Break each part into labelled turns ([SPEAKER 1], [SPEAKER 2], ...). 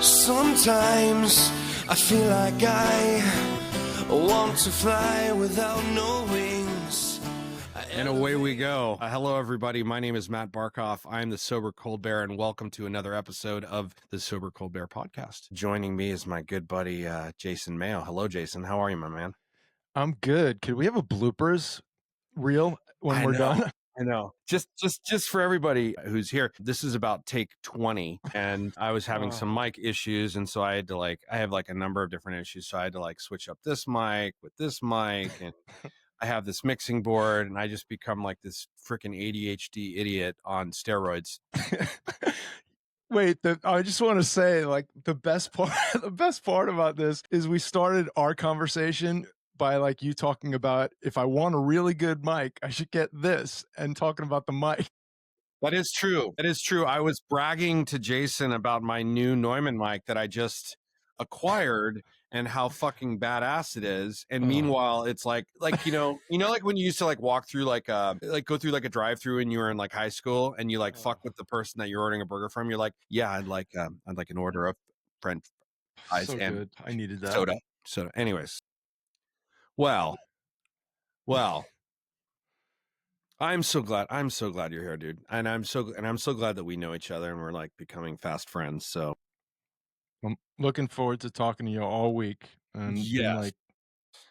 [SPEAKER 1] Sometimes I feel like I want to fly without no wings.
[SPEAKER 2] And away we go. Hello, everybody. My name is Matt Barkoff. I'm the Sober Cold Bear, and welcome to another episode of the Sober Cold Bear podcast. Joining me is my good buddy, Jason Mayo. Hello, Jason. How are you, my man?
[SPEAKER 3] I'm good. Could we have a bloopers reel when we're done?
[SPEAKER 2] I know. Just for everybody who's here, this is about take 20, and I was having some mic issues, and so I had to I have a number of different issues, so I had to switch up this mic with this mic, and I have this mixing board, and I just become this freaking ADHD idiot on steroids.
[SPEAKER 3] Wait, I just want to say, the best part about this is we started our conversation by you talking about, if I want a really good mic, I should get this, and talking about the mic.
[SPEAKER 2] That is true. I was bragging to Jason about my new Neumann mic that I just acquired and how fucking badass it is. And meanwhile, it's like when you used to walk through go through a drive-through and you were in high school and you fuck with the person that you're ordering a burger from. You're like, yeah, I'd like an order of French fries
[SPEAKER 3] so
[SPEAKER 2] and
[SPEAKER 3] good. I needed that
[SPEAKER 2] soda. Anyways. Well, I'm so glad you're here, dude. And I'm so glad that we know each other and we're becoming fast friends. So
[SPEAKER 3] I'm looking forward to talking to you all week and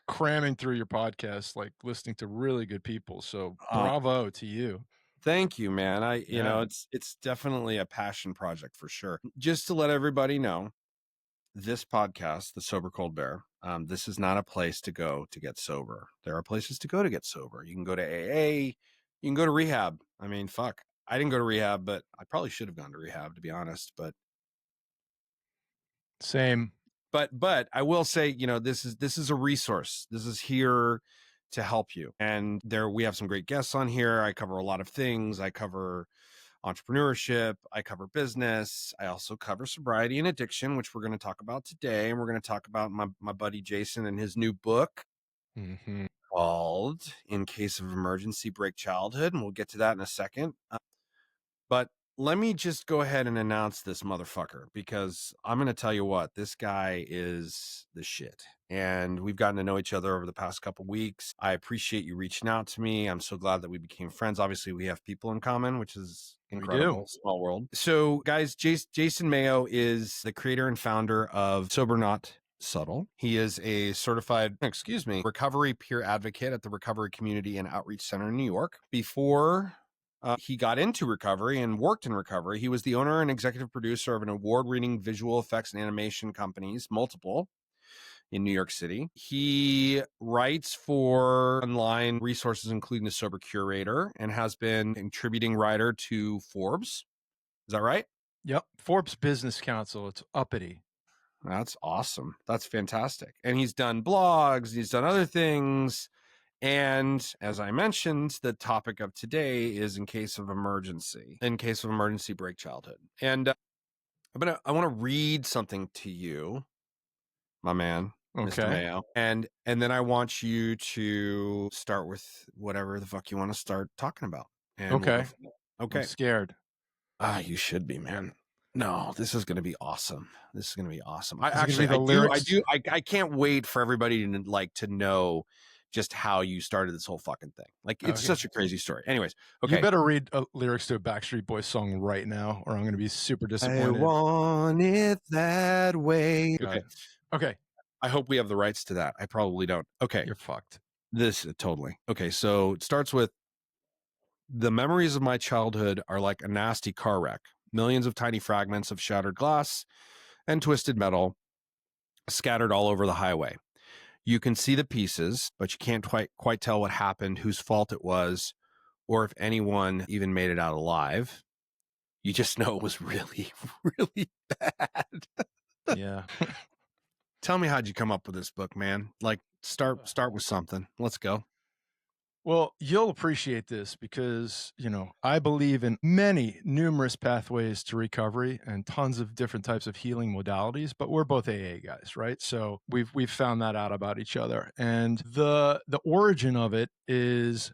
[SPEAKER 3] cramming through your podcast, listening to really good people. So bravo to you.
[SPEAKER 2] Thank you, man. It's definitely a passion project for sure. Just to let everybody know, this podcast, the Sober Cold Bear, this is not a place to go to get sober. There are places to go to get sober. You can go to AA. You can go to rehab. I mean, fuck. I didn't go to rehab, but I probably should have gone to rehab, to be honest. But
[SPEAKER 3] same.
[SPEAKER 2] But I will say, this is a resource. This is here to help you. And we have some great guests on here. I cover a lot of things. I cover entrepreneurship. I cover business. I also cover sobriety and addiction, which we're going to talk about today. And we're going to talk about my buddy Jason and his new book called In Case of Emergency, Break Childhood. And we'll get to that in a second. But let me just go ahead and announce this motherfucker, because I'm going to tell you what, this guy is the shit. And we've gotten to know each other over the past couple weeks. I appreciate you reaching out to me. I'm so glad that we became friends. Obviously, we have people in common, which is incredible.
[SPEAKER 3] We do.
[SPEAKER 2] Small world. So, guys, Jason Mayo is the creator and founder of Sober Not Subtle. He is a certified, recovery peer advocate at the Recovery Community and Outreach Center in New York. Before he got into recovery and worked in recovery, he was the owner and executive producer of an award-winning visual effects and animation companies, multiple, in New York City. He writes for online resources, including the Sober Curator, and has been a contributing writer to Forbes. Is that right?
[SPEAKER 3] Yep. Forbes Business Council. It's uppity.
[SPEAKER 2] That's awesome. That's fantastic. And he's done blogs. He's done other things. And as I mentioned, the topic of today is in case of emergency, break childhood. And I want to read something to you, my man, Mr. Mayo. And then I want you to start with whatever the fuck you want to start talking about. And
[SPEAKER 3] okay.
[SPEAKER 2] I'm
[SPEAKER 3] scared.
[SPEAKER 2] You should be, man. No, this is going to be awesome. I can't wait for everybody to know just how you started this whole fucking thing. It's such a crazy story. Anyways, okay.
[SPEAKER 3] You better read lyrics to a Backstreet Boys song right now, or I'm going to be super disappointed.
[SPEAKER 2] I want it that way.
[SPEAKER 3] Okay.
[SPEAKER 2] I hope we have the rights to that. I probably don't. Okay.
[SPEAKER 3] You're fucked.
[SPEAKER 2] Totally. Okay. So it starts with, the memories of my childhood are like a nasty car wreck. Millions of tiny fragments of shattered glass and twisted metal scattered all over the highway. You can see the pieces, but you can't quite tell what happened, whose fault it was, or if anyone even made it out alive. You just know it was really, really bad.
[SPEAKER 3] Yeah.
[SPEAKER 2] Tell me, how'd you come up with this book, man? Start with something. Let's go.
[SPEAKER 3] Well, you'll appreciate this because, I believe in numerous pathways to recovery and tons of different types of healing modalities, but we're both AA guys, right? So we've found that out about each other. And the origin of it is,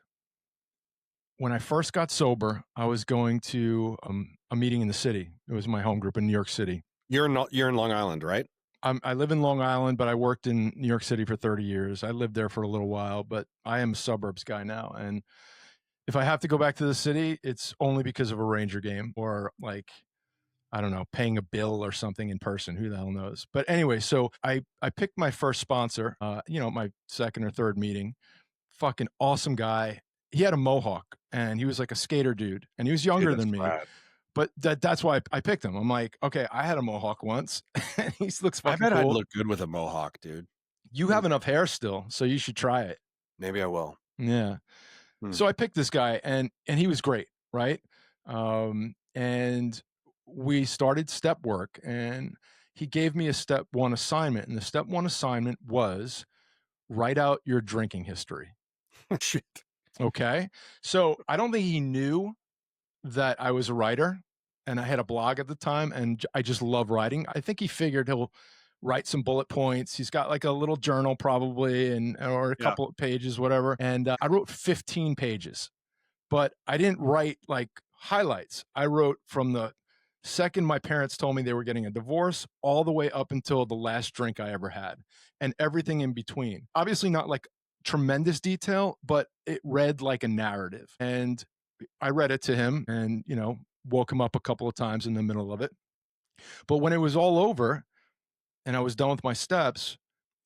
[SPEAKER 3] when I first got sober, I was going to a meeting in the city. It was my home group in New York City.
[SPEAKER 2] You're in Long Island, right?
[SPEAKER 3] I live in Long Island, but I worked in New York City for 30 years. I lived there for a little while, but I am a suburbs guy now. And if I have to go back to the city, it's only because of a Ranger game or like, I don't know, paying a bill or something in person. Who the hell knows? But anyway, so I picked my first sponsor, my second or third meeting. Fucking awesome guy. He had a mohawk and he was like a skater dude and he was
[SPEAKER 2] Dude,
[SPEAKER 3] younger
[SPEAKER 2] that's
[SPEAKER 3] than me.
[SPEAKER 2] rad.
[SPEAKER 3] But that's why I picked him. I'm like, okay, I had a mohawk once. And he looks
[SPEAKER 2] I
[SPEAKER 3] fucking
[SPEAKER 2] bet I'd
[SPEAKER 3] cool.
[SPEAKER 2] look good with a mohawk, dude.
[SPEAKER 3] You have enough hair still, so you should try it.
[SPEAKER 2] Maybe I will.
[SPEAKER 3] Yeah. So I picked this guy and he was great, right? And we started step work and he gave me a step one assignment. And the step one assignment was write out your drinking history.
[SPEAKER 2] Shit.
[SPEAKER 3] Okay. So I don't think he knew that I was a writer and I had a blog at the time and I just love writing. I think he figured he'll write some bullet points. He's got like a little journal probably or a couple of pages, whatever. And I wrote 15 pages, but I didn't write like highlights. I wrote from the second my parents told me they were getting a divorce all the way up until the last drink I ever had and everything in between. Obviously not like tremendous detail, but it read like a narrative. And I read it to him and, woke him up a couple of times in the middle of it. But when it was all over and I was done with my steps,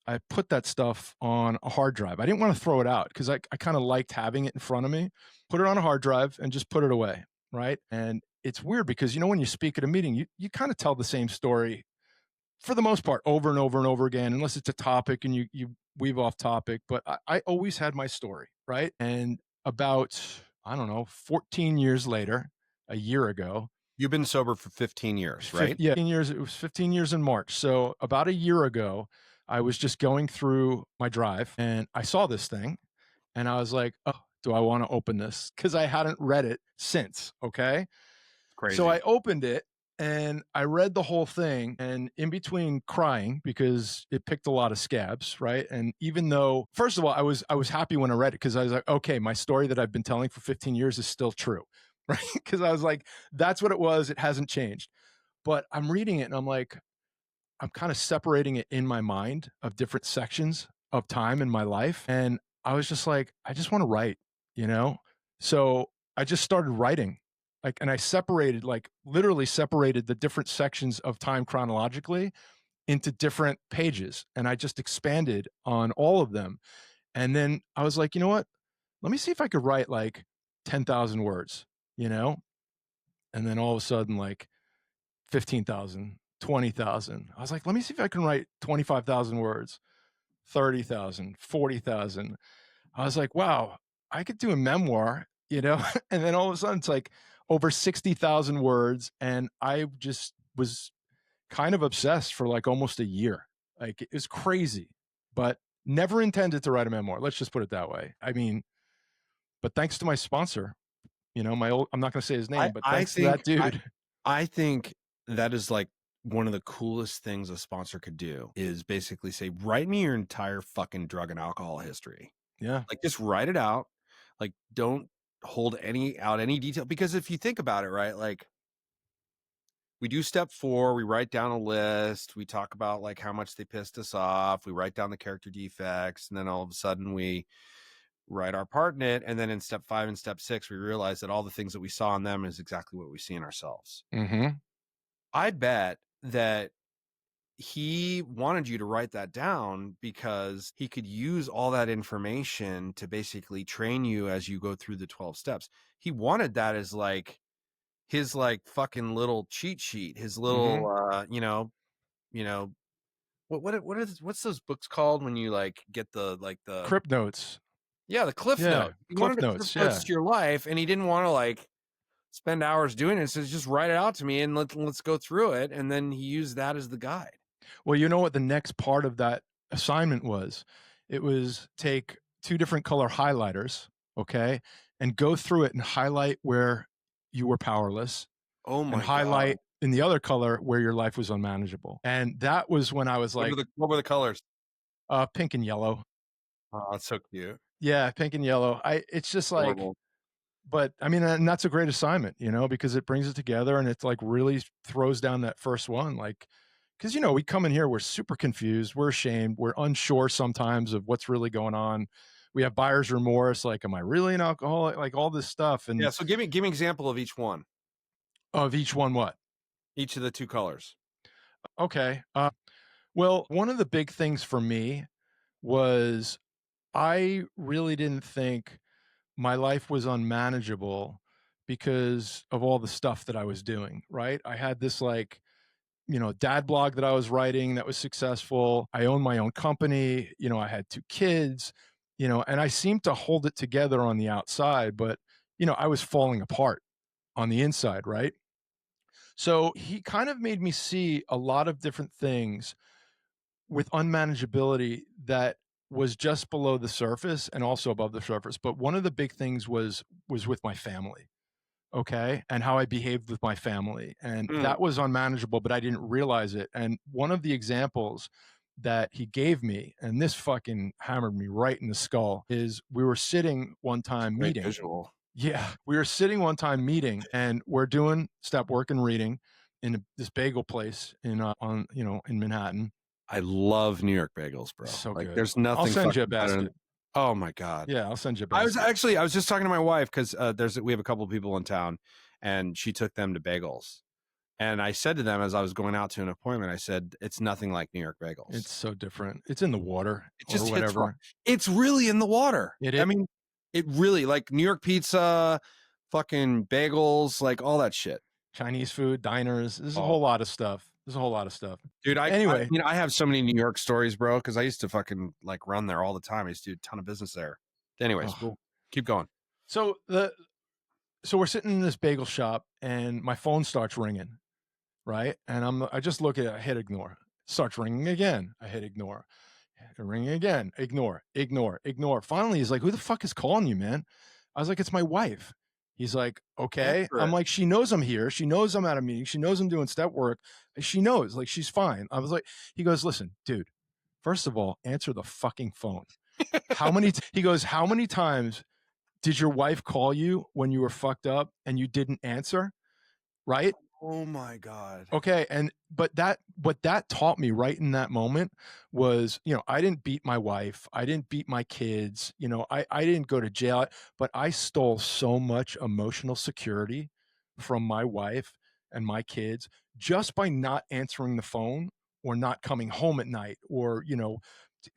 [SPEAKER 3] I put that stuff on a hard drive. I didn't want to throw it out because I kind of liked having it in front of me. Put it on a hard drive and just put it away. Right. And it's weird because, when you speak at a meeting, you kind of tell the same story for the most part over and over and over again, unless it's a topic and you weave off topic. But I always had my story. Right. And about, I don't know, 14 years later, a year ago.
[SPEAKER 2] You've been sober for 15 years, right?
[SPEAKER 3] Yeah, 15 years. It was 15 years in March. So about a year ago, I was just going through my drive and I saw this thing and I was like, oh, do I want to open this? Because I hadn't read it since. Okay.
[SPEAKER 2] Crazy.
[SPEAKER 3] So I opened it and I read the whole thing and in between crying because it picked a lot of scabs, right? And even though, first of all, I was happy when I read it because I was like, okay, my story that I've been telling for 15 years is still true, right? Because I was like, that's what it was. It hasn't changed. But I'm reading it and I'm like, I'm kind of separating it in my mind of different sections of time in my life. And I was just like, I just want to write, So I just started writing. And I literally separated the different sections of time chronologically into different pages. And I just expanded on all of them. And then I was like, you know what? Let me see if I could write like 10,000 words, And then all of a sudden, like 15,000, 20,000. I was like, let me see if I can write 25,000 words, 30,000, 40,000. I was like, wow, I could do a memoir, And then all of a sudden it's like over 60,000 words. And I just was kind of obsessed for like almost a year. Like it was crazy, but never intended to write a memoir. Let's just put it that way. I mean, but thanks to my sponsor, I'm not going to say his name, but thanks to that dude.
[SPEAKER 2] I think that is like one of the coolest things a sponsor could do is basically say, write me your entire fucking drug and alcohol history.
[SPEAKER 3] Yeah.
[SPEAKER 2] Like just write it out. Like don't hold any detail. Because if you think about it, right, like we do step 4, we write down a list, we talk about like how much they pissed us off, we write down the character defects, and then all of a sudden we write our part in it. And then in step 5 and step 6, we realize that all the things that we saw in them is exactly what we see in ourselves.
[SPEAKER 3] Mm-hmm.
[SPEAKER 2] I bet that he wanted you to write that down because he could use all that information to basically train you as you go through the 12 steps. He wanted that as like his like fucking little cheat sheet, his little what's those books called when you like get the
[SPEAKER 3] Crip notes.
[SPEAKER 2] Yeah, the cliff note. He
[SPEAKER 3] Cliff
[SPEAKER 2] wanted
[SPEAKER 3] notes,
[SPEAKER 2] to to your life, and he didn't want to like spend hours doing it. So just write it out to me and let's go through it. And then he used that as the guide.
[SPEAKER 3] Well, you know what the next part of that assignment was? It was take 2 different color highlighters, okay, and go through it and highlight where you were powerless.
[SPEAKER 2] Oh my
[SPEAKER 3] and highlight
[SPEAKER 2] God.
[SPEAKER 3] in the other color where your life was unmanageable. And that was when I was like,
[SPEAKER 2] what were the colors?
[SPEAKER 3] Pink and yellow.
[SPEAKER 2] Oh, that's so cute.
[SPEAKER 3] Yeah, pink and yellow. It's just like,
[SPEAKER 2] Horrible.
[SPEAKER 3] But I mean, and that's a great assignment, because it brings it together and it's like really throws down that first one. Like, because, we come in here, we're super confused, we're ashamed, we're unsure sometimes of what's really going on. We have buyer's remorse. Like, am I really an alcoholic? Like all this stuff.
[SPEAKER 2] Yeah.
[SPEAKER 3] And
[SPEAKER 2] So give me an example of each one,
[SPEAKER 3] of each one, what?
[SPEAKER 2] each of the two colors.
[SPEAKER 3] Okay. Well, one of the big things for me was I really didn't think my life was unmanageable because of all the stuff that I was doing, right? I had this like, dad blog that I was writing that was successful. I owned my own company, I had 2 kids, and I seemed to hold it together on the outside, but I was falling apart on the inside, right? So he kind of made me see a lot of different things with unmanageability that was just below the surface and also above the surface. But one of the big things was with my family, okay, and how I behaved with my family, and that was unmanageable, but I didn't realize it. And one of the examples that he gave me, and this fucking hammered me right in the skull, is we were sitting one time
[SPEAKER 2] Great
[SPEAKER 3] meeting.
[SPEAKER 2] visual.
[SPEAKER 3] Yeah, we were sitting one time meeting, and we're doing step work and reading in this bagel place in in Manhattan.
[SPEAKER 2] I love New York bagels, bro.
[SPEAKER 3] So
[SPEAKER 2] Like
[SPEAKER 3] good.
[SPEAKER 2] there's
[SPEAKER 3] I'll
[SPEAKER 2] nothing
[SPEAKER 3] send you a
[SPEAKER 2] fucking better than.
[SPEAKER 3] basket.
[SPEAKER 2] Oh my God.
[SPEAKER 3] Yeah, I'll send you a
[SPEAKER 2] I was
[SPEAKER 3] basket.
[SPEAKER 2] just talking to my wife because we have a couple of people in town, and she took them to bagels. And I said to them as I was going out to an appointment, I said, it's nothing like New York bagels.
[SPEAKER 3] It's so different. It's in the water
[SPEAKER 2] It just
[SPEAKER 3] or
[SPEAKER 2] hits wrong.
[SPEAKER 3] whatever.
[SPEAKER 2] It's really in the water.
[SPEAKER 3] It
[SPEAKER 2] I
[SPEAKER 3] is.
[SPEAKER 2] mean, it really, like New York pizza, fucking bagels, like all that shit.
[SPEAKER 3] Chinese food, diners. There's a
[SPEAKER 2] Oh.
[SPEAKER 3] whole lot of stuff. There's a whole lot of stuff.
[SPEAKER 2] Dude,
[SPEAKER 3] Anyway.
[SPEAKER 2] I have so many New York stories, bro, because I used to fucking like run there all the time. I used to do a ton of business there. Anyways, we'll keep going.
[SPEAKER 3] So we're sitting in this bagel shop and my phone starts ringing, right? And I just look at it, I hit ignore. Starts ringing again. I hit ignore. Ringing again. Ignore. Finally, he's like, "Who the fuck is calling you, man?" I was like, "It's my wife." He's like, "Okay."
[SPEAKER 2] Answer
[SPEAKER 3] I'm
[SPEAKER 2] it.
[SPEAKER 3] like, "She knows I'm here. She knows I'm at a meeting. She knows I'm doing step work. She knows, like, she's fine." I was like, he goes, "Listen, dude, first of all, answer the fucking phone." He goes, "How many times did your wife call you when you were fucked up and you didn't answer?" Right?
[SPEAKER 2] Oh my God.
[SPEAKER 3] Okay. But what that taught me right in that moment was, I didn't beat my wife. I didn't beat my kids. I didn't go to jail, but I stole so much emotional security from my wife and my kids just by not answering the phone or not coming home at night or,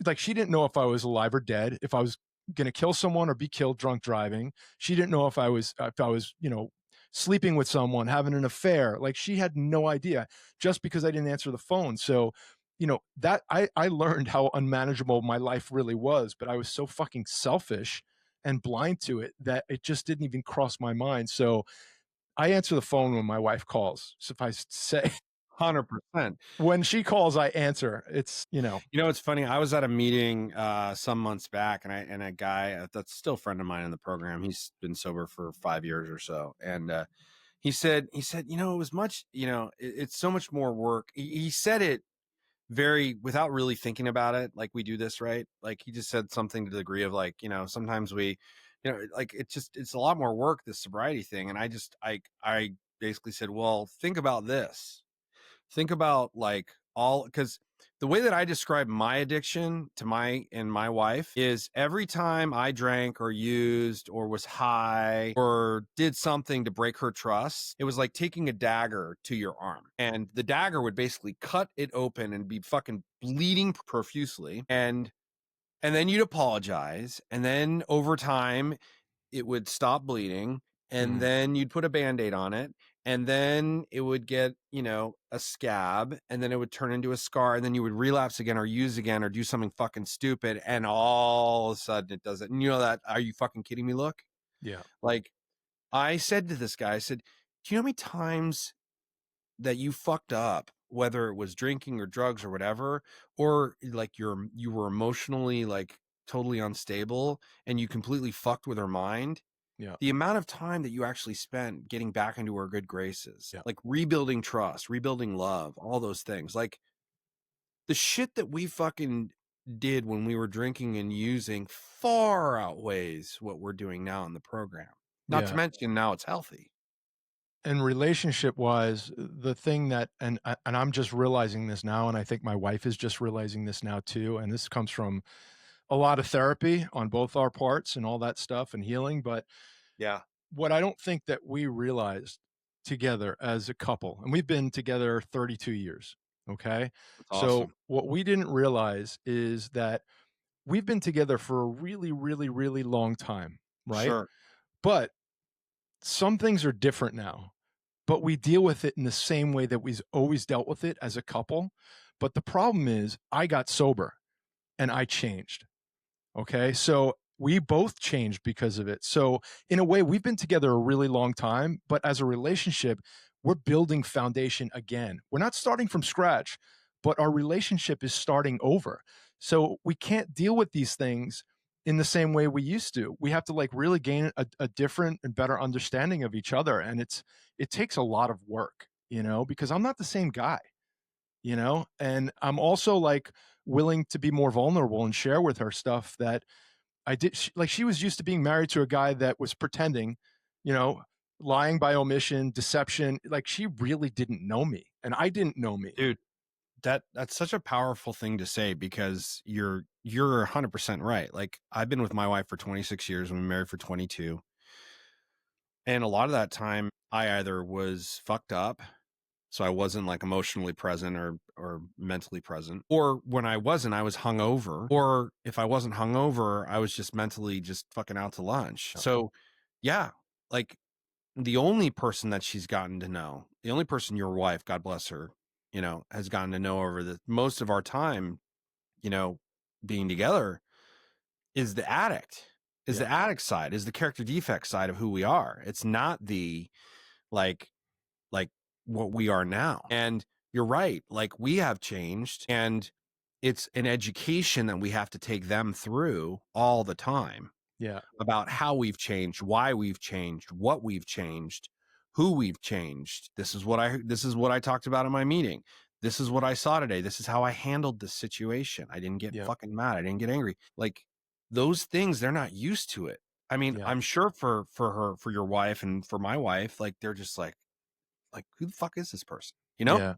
[SPEAKER 3] like she didn't know if I was alive or dead, if I was going to kill someone or be killed drunk driving. She didn't know if I was, sleeping with someone, having an affair. Like she had no idea just because I didn't answer the phone. So, that I learned how unmanageable my life really was, but I was so fucking selfish and blind to it that it just didn't even cross my mind. So I answer the phone when my wife calls. Suffice to say,
[SPEAKER 2] 100%.
[SPEAKER 3] when she calls, I answer. It's,
[SPEAKER 2] It's funny. I was at a meeting some months back, and a guy that's still a friend of mine in the program. He's been sober for 5 years or so, and he said, it was much, it's so much more work. He said it very without really thinking about it, like we do this, right? Like he just said something to the degree of like, sometimes we, like it's a lot more work, this sobriety thing. And I basically said, well, think about this. Think about like because the way that I describe my addiction to my wife is every time I drank or used or was high or did something to break her trust, it was like taking a dagger to your arm, and the dagger would basically cut it open and be fucking bleeding profusely, and then you'd apologize, and then over time it would stop bleeding, and then you'd put a Band-Aid on it, and then it would get, a scab, and then it would turn into a scar, and then you would relapse again or use again or do something fucking stupid, and all of a sudden it does it. And that, are you fucking kidding me look?
[SPEAKER 3] yeah.
[SPEAKER 2] Like I said to this guy, I said, do you know how many times that you fucked up, whether it was drinking or drugs or whatever, or like you were emotionally like totally unstable and you completely fucked with her mind?
[SPEAKER 3] Yeah.
[SPEAKER 2] The amount of time that you actually spent getting back into her good graces,
[SPEAKER 3] Yeah.
[SPEAKER 2] like rebuilding trust, rebuilding love, all those things, like the shit that we fucking did when we were drinking and using far outweighs what we're doing now in the program. Not to
[SPEAKER 3] Yeah.
[SPEAKER 2] mention now it's healthy.
[SPEAKER 3] And relationship wise, the thing that, and I'm just realizing this now, and I think my wife is just realizing this now too. And this comes from a lot of therapy on both our parts and all that stuff and healing. But
[SPEAKER 2] Yeah.
[SPEAKER 3] what I don't think that we realized together as a couple, and we've been together 32 years. Okay.
[SPEAKER 2] That's
[SPEAKER 3] So
[SPEAKER 2] awesome.
[SPEAKER 3] what we didn't realize is that we've been together for a really, really, really long time. Right.
[SPEAKER 2] Sure.
[SPEAKER 3] But some things are different now, but we deal with it in the same way that we've always dealt with it as a couple. But the problem is, I got sober and I changed. Okay. So we both changed because of it. So, in a way, we've been together a really long time, but as a relationship, we're building foundation again. We're not starting from scratch, but our relationship is starting over. So, we can't deal with these things in the same way we used to. We have to like really gain a different and better understanding of each other. And it takes a lot of work, because I'm not the same guy, and I'm also like willing to be more vulnerable and share with her stuff that I did. She was used to being married to a guy that was pretending, you know, lying by omission, deception. Like she really didn't know me, and I didn't know me.
[SPEAKER 2] Dude, that's such a powerful thing to say because you're 100% right. Like I've been with my wife for 26 years and we've been married for 22. And a lot of that time I either was fucked up, so I wasn't like emotionally present or mentally present, or when I wasn't, I was hungover, or if I wasn't hungover, I was just mentally just fucking out to lunch. So yeah, like the only person that she's gotten to know, the only person your wife, God bless her, has gotten to know over the most of our time, being together is the addict, is the addict side, is the character defect side of who we are. It's not the like like what we are now. And you're right, like we have changed and it's an education that we have to take them through all the time
[SPEAKER 3] Yeah,
[SPEAKER 2] about how we've changed, why we've changed, what we've changed, who we've changed. This is what I talked about in my meeting. This is what I saw today. This is how I handled this situation. I didn't get
[SPEAKER 3] yeah,
[SPEAKER 2] fucking mad. I didn't get angry. Like those things, they're not used to it. I mean,
[SPEAKER 3] yeah,
[SPEAKER 2] I'm sure for your wife and for my wife, like they're just like who the fuck is this person? You know?
[SPEAKER 3] yeah.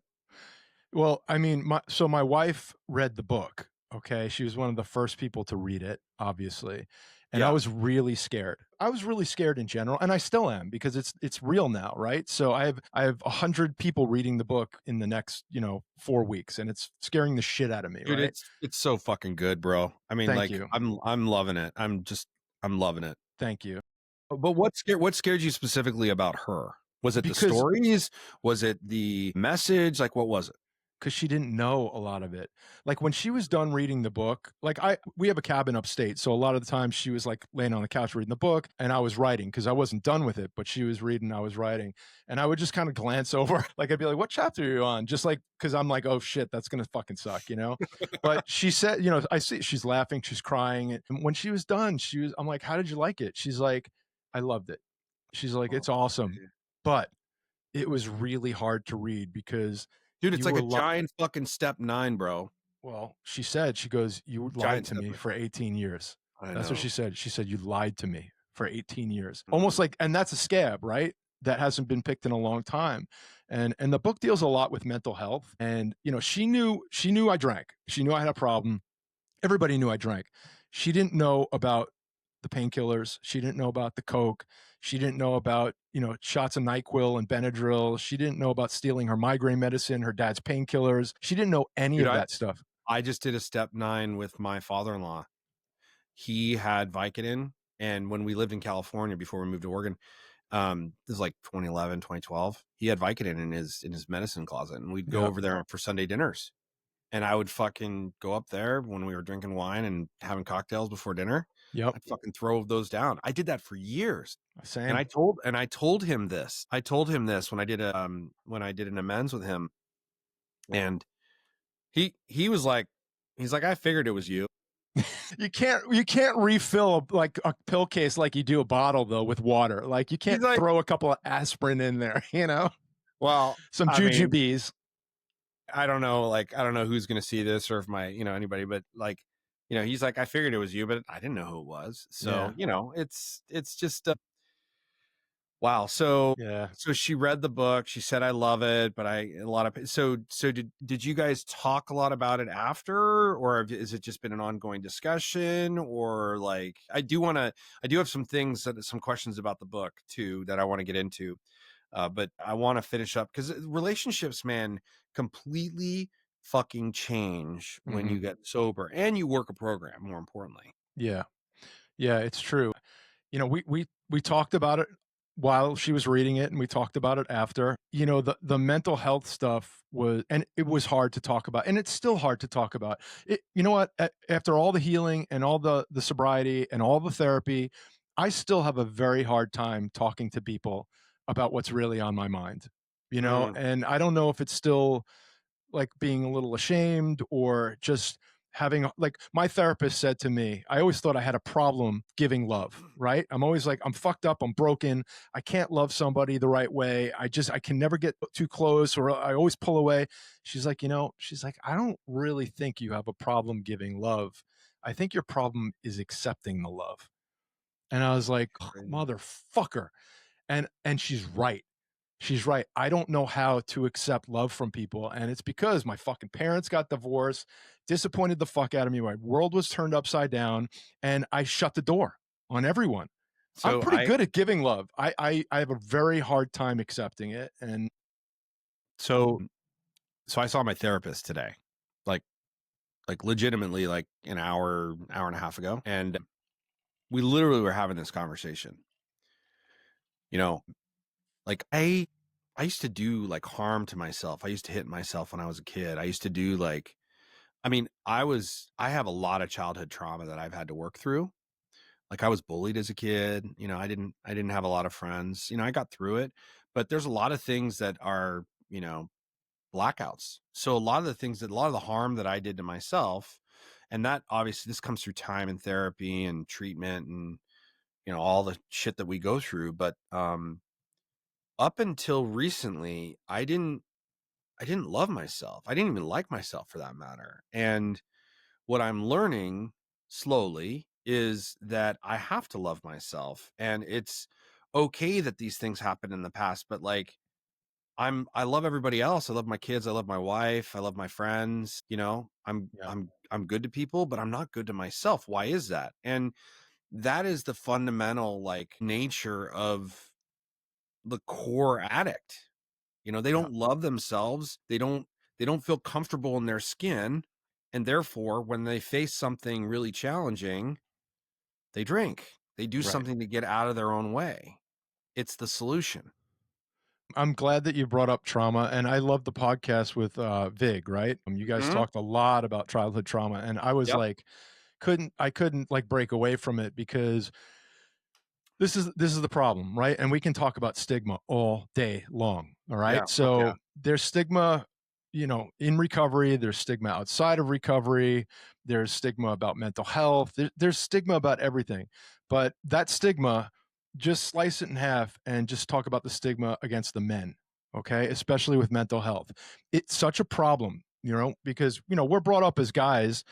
[SPEAKER 3] Well, I mean, my wife read the book. Okay, she was one of the first people to read it, obviously, and I
[SPEAKER 2] Yeah.
[SPEAKER 3] was really scared. I was really scared in general, and I still am because it's real now, right? So I have 100 people reading the book in the next 4 weeks, and it's scaring the shit out of me,
[SPEAKER 2] Dude,
[SPEAKER 3] right?
[SPEAKER 2] it's so fucking good, bro. I mean,
[SPEAKER 3] Thank
[SPEAKER 2] like
[SPEAKER 3] you,
[SPEAKER 2] I'm loving it. I'm loving it.
[SPEAKER 3] thank you.
[SPEAKER 2] But what scared you specifically about her? Was it the
[SPEAKER 3] Because
[SPEAKER 2] stories? Was it the message? Like what was it?
[SPEAKER 3] because she didn't know a lot of it. Like when she was done reading the book, we have a cabin upstate, so a lot of the time she was like laying on the couch reading the book, and I was writing because I wasn't done with it, but she was reading, I was writing, and I would just kind of glance over, like I'd be like, "What chapter are you on?" Just like because I'm like, "Oh shit, that's gonna fucking suck." But she said, I see she's laughing, she's crying, and when she was done, I'm like, "How did you like it?" She's like, "I loved it." She's like,
[SPEAKER 2] Oh,
[SPEAKER 3] "It's awesome,"
[SPEAKER 2] dude.
[SPEAKER 3] but it was really hard to read because
[SPEAKER 2] Dude, it's
[SPEAKER 3] you
[SPEAKER 2] like
[SPEAKER 3] were
[SPEAKER 2] a giant fucking step 9, bro.
[SPEAKER 3] well, she said, she goes, "You lied
[SPEAKER 2] Giant
[SPEAKER 3] to
[SPEAKER 2] step
[SPEAKER 3] me
[SPEAKER 2] 9.
[SPEAKER 3] for 18 years."
[SPEAKER 2] I
[SPEAKER 3] That's what she
[SPEAKER 2] know.
[SPEAKER 3] said. She said, "You lied to me for 18 years." Almost
[SPEAKER 2] Mhm.
[SPEAKER 3] like, and that's a scab, right? That hasn't been picked in a long time. And the book deals a lot with mental health. And she knew I drank. She knew I had a problem. Everybody knew I drank. She didn't know about the painkillers. She didn't know about the coke. She didn't know about, shots of NyQuil and Benadryl. She didn't know about stealing her migraine medicine, her dad's painkillers. She didn't know any
[SPEAKER 2] Dude,
[SPEAKER 3] of
[SPEAKER 2] I
[SPEAKER 3] that stuff.
[SPEAKER 2] I just did a step 9 with my father-in-law. He had Vicodin, and when we lived in California before we moved to Oregon, this is like 2011, 2012. He had Vicodin in his medicine closet, and we'd go
[SPEAKER 3] Yep.
[SPEAKER 2] over there for Sunday dinners. And I would fucking go up there when we were drinking wine and having cocktails before dinner.
[SPEAKER 3] Yep.
[SPEAKER 2] I'd fucking throw those down. I did that for years. And
[SPEAKER 3] Same.
[SPEAKER 2] I told him this. I told him this when I did an amends with him. And he was like, he's like, I figured it was you.
[SPEAKER 3] You can't refill like a pill case like you do a bottle though with water. Like you
[SPEAKER 2] He's
[SPEAKER 3] can't
[SPEAKER 2] like,
[SPEAKER 3] throw a couple of aspirin in there,
[SPEAKER 2] well,
[SPEAKER 3] some
[SPEAKER 2] I mean,
[SPEAKER 3] jujubes.
[SPEAKER 2] I don't know, like I don't know who's gonna see this or if my, anybody, but like, he's like, I figured it was you, but I didn't know who it was. So,
[SPEAKER 3] Yeah.
[SPEAKER 2] it's just Wow. So
[SPEAKER 3] Yeah.
[SPEAKER 2] so she read the book. She said, "I love it," but so did you guys talk a lot about it after, or has it just been an ongoing discussion? Or like, I do have some questions about the book too that I want to get into. But I want to finish up because relationships, man, completely fucking change when
[SPEAKER 3] Hmm.
[SPEAKER 2] you get sober and you work a program, more importantly.
[SPEAKER 3] Yeah. Yeah, it's true. You know, we talked about it while she was reading it, and we talked about it after. You know, the mental health stuff was, and it was hard to talk about, and it's still hard to talk about. You know what? After all the healing and all the sobriety and all the therapy, I still have a very hard time talking to people about what's really on my mind. You know,
[SPEAKER 2] Mm.
[SPEAKER 3] and I don't know if it's still like being a little ashamed or just having, like, my therapist said to me, I always thought I had a problem giving love, right? I'm always like, I'm fucked up, I'm broken, I can't love somebody the right way, I can never get too close, or I always pull away. She's like, she's like, I don't really think you have a problem giving love. I think your problem is accepting the love. And I was like, oh,
[SPEAKER 2] Crazy.
[SPEAKER 3] motherfucker. And she's right. She's right. I don't know how to accept love from people. And it's because my fucking parents got divorced, disappointed the fuck out of me. My world was turned upside down, and I shut the door on everyone. I'm
[SPEAKER 2] So
[SPEAKER 3] pretty
[SPEAKER 2] I
[SPEAKER 3] good at giving love. I have a very hard time accepting it. And
[SPEAKER 2] so so I saw my therapist today, like legitimately like an hour and a half ago, and we literally were having this conversation. You know, like I used to do like harm to myself. I used to hit myself when I was a kid. I used to do like, I mean, I have a lot of childhood trauma that I've had to work through. Like, I was bullied as a kid. I didn't have a lot of friends. I got through it, but there's a lot of things that are, blackouts. So a lot of the harm that I did to myself, and that obviously this comes through time and therapy and treatment and, all the shit that we go through. But up until recently, I didn't love myself. I didn't even like myself for that matter. And what I'm learning slowly is that I have to love myself, and it's okay that these things happened in the past, but like, I love everybody else. I love my kids, I love my wife, I love my friends,
[SPEAKER 3] yeah,
[SPEAKER 2] I'm good to people, but I'm not good to myself. Why is that? And that is the fundamental like nature of the core addict. They
[SPEAKER 3] yeah,
[SPEAKER 2] don't love themselves. They don't feel comfortable in their skin, and therefore when they face something really challenging, they drink. They do
[SPEAKER 3] right.
[SPEAKER 2] something to get out of their own way. It's the solution.
[SPEAKER 3] I'm glad that you brought up trauma, and I love the podcast with Vig, right? You guys
[SPEAKER 2] Mhm.
[SPEAKER 3] talked a lot about childhood trauma, and I was
[SPEAKER 2] Yep.
[SPEAKER 3] like, couldn't like break away from it, because this is the problem, right? And we can talk about stigma all day long. All
[SPEAKER 2] Yeah.
[SPEAKER 3] right.
[SPEAKER 2] Fuck yeah.
[SPEAKER 3] So there's stigma, in recovery, there's stigma outside of recovery, there's stigma about mental health, there's stigma about everything. But that stigma, just slice it in half and just talk about the stigma against the men. Okay. Especially with mental health. It's such a problem, because, we're brought up as guys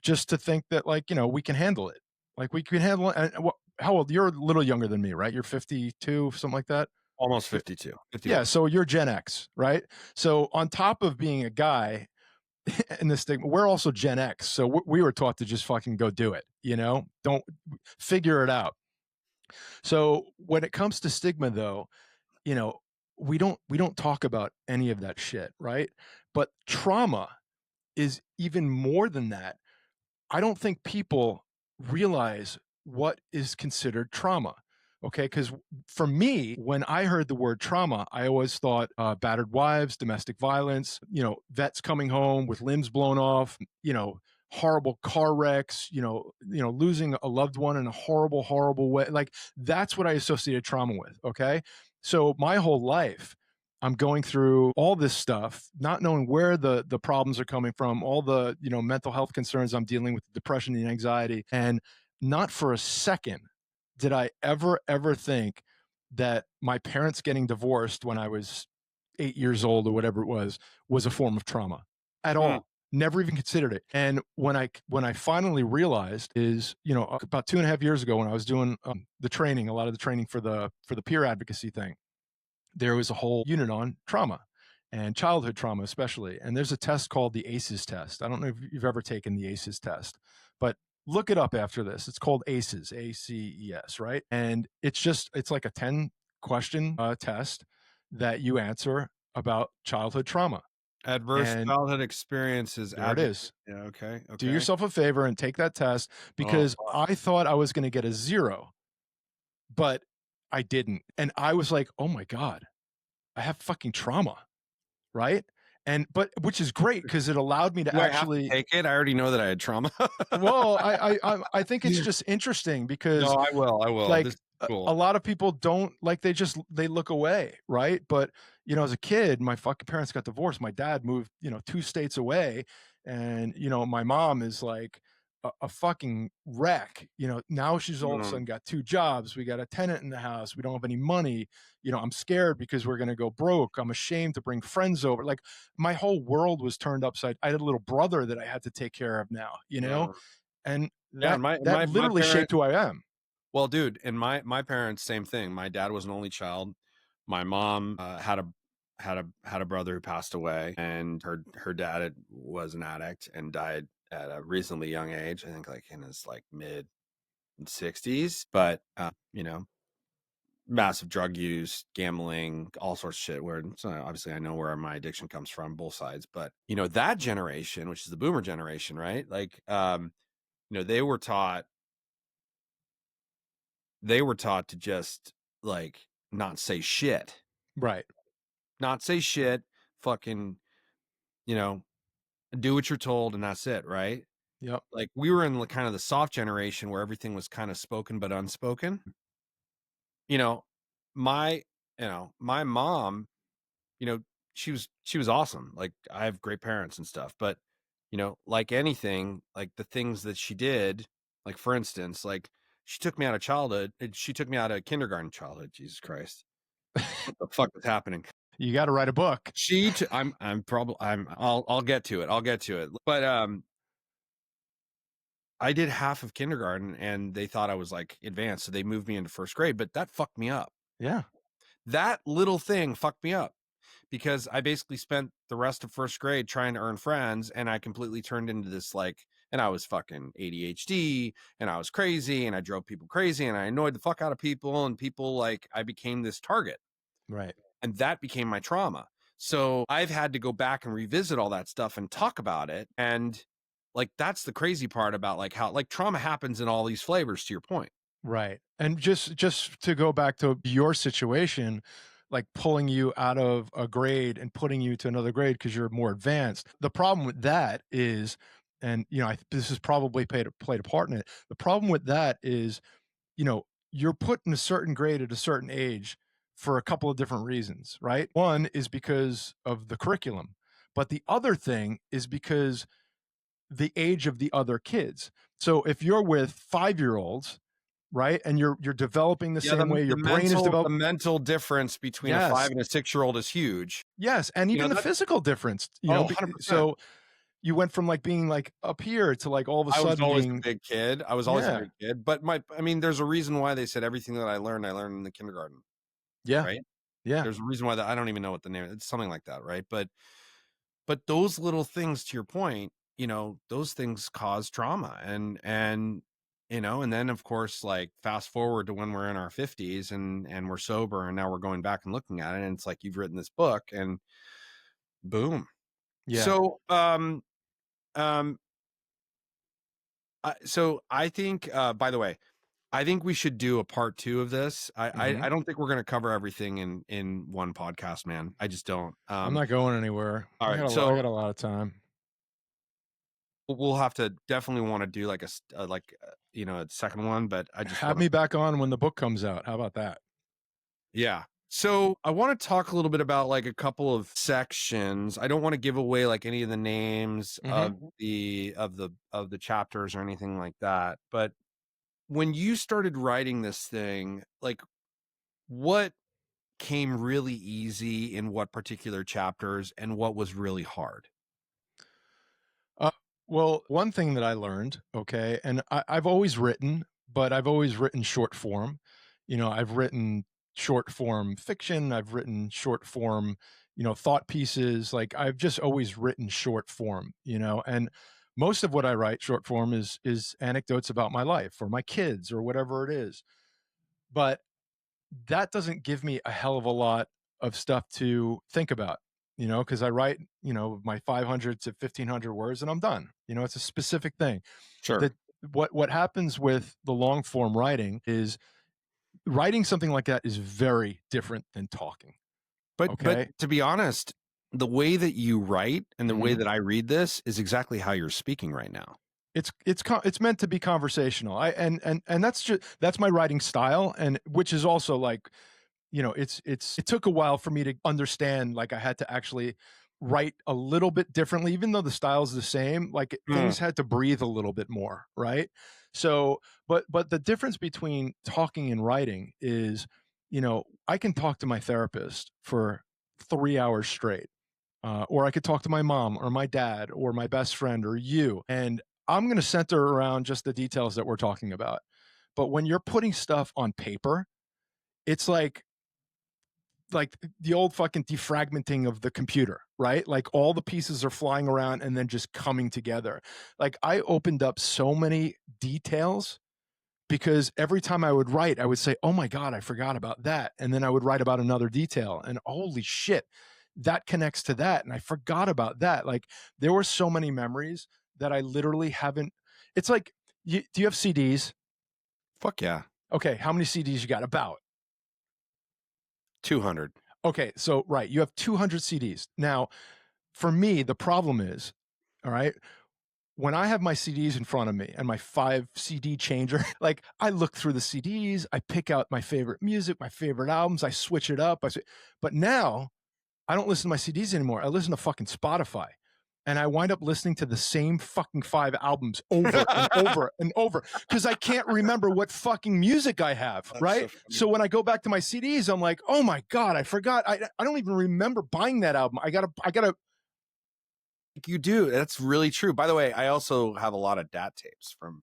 [SPEAKER 3] just to think that, like, we can handle it. Like, we can handle it. And how old? You're a little younger than me, right? You're 52, something like that.
[SPEAKER 2] Almost
[SPEAKER 3] Fi-
[SPEAKER 2] 52,
[SPEAKER 3] Yeah,
[SPEAKER 2] 51.
[SPEAKER 3] so you're Gen X, right? So on top of being a guy in this thing, we're also Gen X. So we were taught to just fucking go do it. Don't figure it out. So when it comes to stigma, though, you know, we don't talk about any of that shit, right? But trauma is even more than that. I don't think people realize what is considered trauma. Okay. Because for me, when I heard the word trauma, I always thought battered wives, domestic violence, vets coming home with limbs blown off, horrible car wrecks, losing a loved one in a horrible, horrible way. Like, that's what I associated trauma with. Okay. So my whole life, I'm going through all this stuff, not knowing where the problems are coming from, all the mental health concerns I'm dealing with, depression and anxiety, and not for a second did I ever think that my parents getting divorced when I was 8 years old or whatever it was a form of trauma at
[SPEAKER 2] Hmm.
[SPEAKER 3] all. never even considered it. And when I finally realized is, about 2.5 years ago when I was doing the training, a lot of the training for the peer advocacy thing, there was a whole unit on trauma and childhood trauma, especially. And there's a test called the ACEs test. I don't know if you've ever taken the ACEs test, but look it up after this. It's called ACEs, ACES, right? And it's like a 10 question test that you answer about childhood trauma.
[SPEAKER 2] Adverse
[SPEAKER 3] And
[SPEAKER 2] childhood experiences.
[SPEAKER 3] there it is.
[SPEAKER 2] Yeah. Okay.
[SPEAKER 3] Do
[SPEAKER 2] Okay.
[SPEAKER 3] yourself a favor and take that test, because I thought I was going to get a 0, but I didn't. And I was like, oh my God, I have fucking trauma. Right. But which is great because it allowed me to
[SPEAKER 2] Do I have to
[SPEAKER 3] actually,
[SPEAKER 2] take it? I already know that I had trauma.
[SPEAKER 3] well, I think it's just interesting because,
[SPEAKER 2] No, I will. I will. This
[SPEAKER 3] like,
[SPEAKER 2] is cool.
[SPEAKER 3] a lot of people don't, like, they look away, right? But as a kid, my fucking parents got divorced. My dad moved 2 states away, and my mom is like a fucking wreck. Now she's all of a sudden got 2 jobs. We got a tenant in the house. We don't have any money. I'm scared because we're gonna go broke. I'm ashamed to bring friends over. Like, my whole world was turned upside. I had a little brother that I had to take care of now. And
[SPEAKER 2] Yeah,
[SPEAKER 3] that
[SPEAKER 2] my
[SPEAKER 3] literally shaped
[SPEAKER 2] parents.
[SPEAKER 3] who I am.
[SPEAKER 2] Well, dude, and my parents, same thing. My dad was an only child. My mom had a brother who passed away, and her dad was an addict and died at a reasonably young age. I think like in his like mid 60s. But massive drug use, gambling, all sorts of shit. Where so obviously I know where my addiction comes from, both sides. But that generation, which is the boomer generation, right? Like, they were taught to just like not say shit,
[SPEAKER 3] Right.
[SPEAKER 2] not say shit, fucking, do what you're told, and that's it, right?
[SPEAKER 3] Yep.
[SPEAKER 2] Like we were in kind of the soft generation where everything was kind of spoken but unspoken. You know, my my mom, you know, she was awesome. Like I have great parents and stuff, but like anything, like the things that she did, like for instance, like she took me out of childhood. She took me out of kindergarten childhood. Jesus Christ, what the fuck is happening?
[SPEAKER 3] You got to write a book.
[SPEAKER 2] I'll get to it. I'll get to it. But I did half of kindergarten and they thought I was like advanced, so they moved me into first grade. But that fucked me up.
[SPEAKER 3] Yeah.
[SPEAKER 2] That little thing fucked me up, because I basically spent the rest of first grade trying to earn friends, and I completely turned into this and I was fucking ADHD, and I was crazy, and I drove people crazy, and I annoyed the fuck out of people, and people I became this target.
[SPEAKER 3] Right.
[SPEAKER 2] And that became my trauma. So I've had to go back and revisit all that stuff and talk about it. And that's the crazy part about how trauma happens in all these flavors, to your point.
[SPEAKER 3] Right. And just to go back to your situation, like pulling you out of a grade and putting you to another grade because you're more advanced. The problem with that is, and this has probably played a part in it. The problem with that is, you're put in a certain grade at a certain age for a couple of different reasons, right? One is because of the curriculum, but the other thing is because the age of the other kids. So if you're with 5-year-olds, right, and you're developing the same way, your brain is
[SPEAKER 2] the
[SPEAKER 3] developed.
[SPEAKER 2] mental difference between a 5 and a 6-year-old is huge.
[SPEAKER 3] Yes, and even the physical difference,
[SPEAKER 2] 100%.
[SPEAKER 3] So you went from being up here to all of a sudden
[SPEAKER 2] I was always
[SPEAKER 3] being
[SPEAKER 2] a big kid. I was always a big kid. But there's a reason why they said everything that I learned in the kindergarten.
[SPEAKER 3] Yeah.
[SPEAKER 2] Right?
[SPEAKER 3] Yeah.
[SPEAKER 2] There's a reason why I don't even know what the name is. It's something like that, right? But those little things, to your point, those things cause trauma. And then of course, fast forward to when we're in our 50s and we're sober, and now we're going back and looking at it, and it's like you've written this book and boom.
[SPEAKER 3] Yeah.
[SPEAKER 2] So so I think by the way, I think we should do a part 2 of this. I don't think we're going to cover everything in one podcast, man. I just don't.
[SPEAKER 3] I'm not going anywhere.
[SPEAKER 2] All right,
[SPEAKER 3] I got a lot of time.
[SPEAKER 2] We'll have to definitely want to do a second one, but I just
[SPEAKER 3] have me back on when the book comes out. How about that?
[SPEAKER 2] Yeah. So I want to talk a little bit about a couple of sections. I don't want to give away any of the names of the chapters or anything like that. But when you started writing this thing, what came really easy in what particular chapters and what was really hard?
[SPEAKER 3] Well, one thing that I learned, okay, and I've always written, but I've always written short form. I've written short form fiction, I've written short form, thought pieces. Like I've just always written short form, and most of what I write short form is anecdotes about my life or my kids or whatever it is. But that doesn't give me a hell of a lot of stuff to think about, because I write, my 500 to 1500 words and I'm done. It's a specific thing.
[SPEAKER 2] Sure.
[SPEAKER 3] That what happens with the long form writing is writing something like that is very different than talking.
[SPEAKER 2] But
[SPEAKER 3] Okay.
[SPEAKER 2] to be honest, the way that you write and the way
[SPEAKER 3] Mhm.
[SPEAKER 2] that I read this is exactly how you're speaking right now.
[SPEAKER 3] It's meant to be conversational. And that's my writing style, and which is also like, it took a while for me to understand, like I had to actually write a little bit differently, even though the style's the same, like
[SPEAKER 2] Mm.
[SPEAKER 3] things had to breathe a little bit more, right? So, but the difference between talking and writing is, I can talk to my therapist for 3 hours straight, or I could talk to my mom or my dad or my best friend or you, and I'm going to center around just the details that we're talking about. But when you're putting stuff on paper, it's like the old fucking defragmenting of the computer, right? Like all the pieces are flying around and then just coming together. Like I opened up so many details because every time I would write, I would say, "Oh my God, I forgot about that." And then I would write about another detail and holy shit, that connects to that. And I forgot about that. Like there were so many memories that I literally haven't. It's like, do you have CDs?
[SPEAKER 2] Fuck yeah.
[SPEAKER 3] Okay. How many CDs you got? About.
[SPEAKER 2] 200.
[SPEAKER 3] Okay. So, right. You have 200 CDs. Now, for me, the problem is, all right, when I have my CDs in front of me and my 5 CD changer, like I look through the CDs, I pick out my favorite music, my favorite albums, I switch it up. But now I don't listen to my CDs anymore. I listen to fucking Spotify. And I wind up listening to the same fucking 5 albums over and over and over because I can't remember what fucking music I have,
[SPEAKER 2] That's
[SPEAKER 3] right?
[SPEAKER 2] so funny.
[SPEAKER 3] So when I go back to my CDs, I'm like, oh my God, I forgot. I don't even remember buying that album. I gotta.
[SPEAKER 2] You do. That's really true. By the way, I also have a lot of DAT tapes from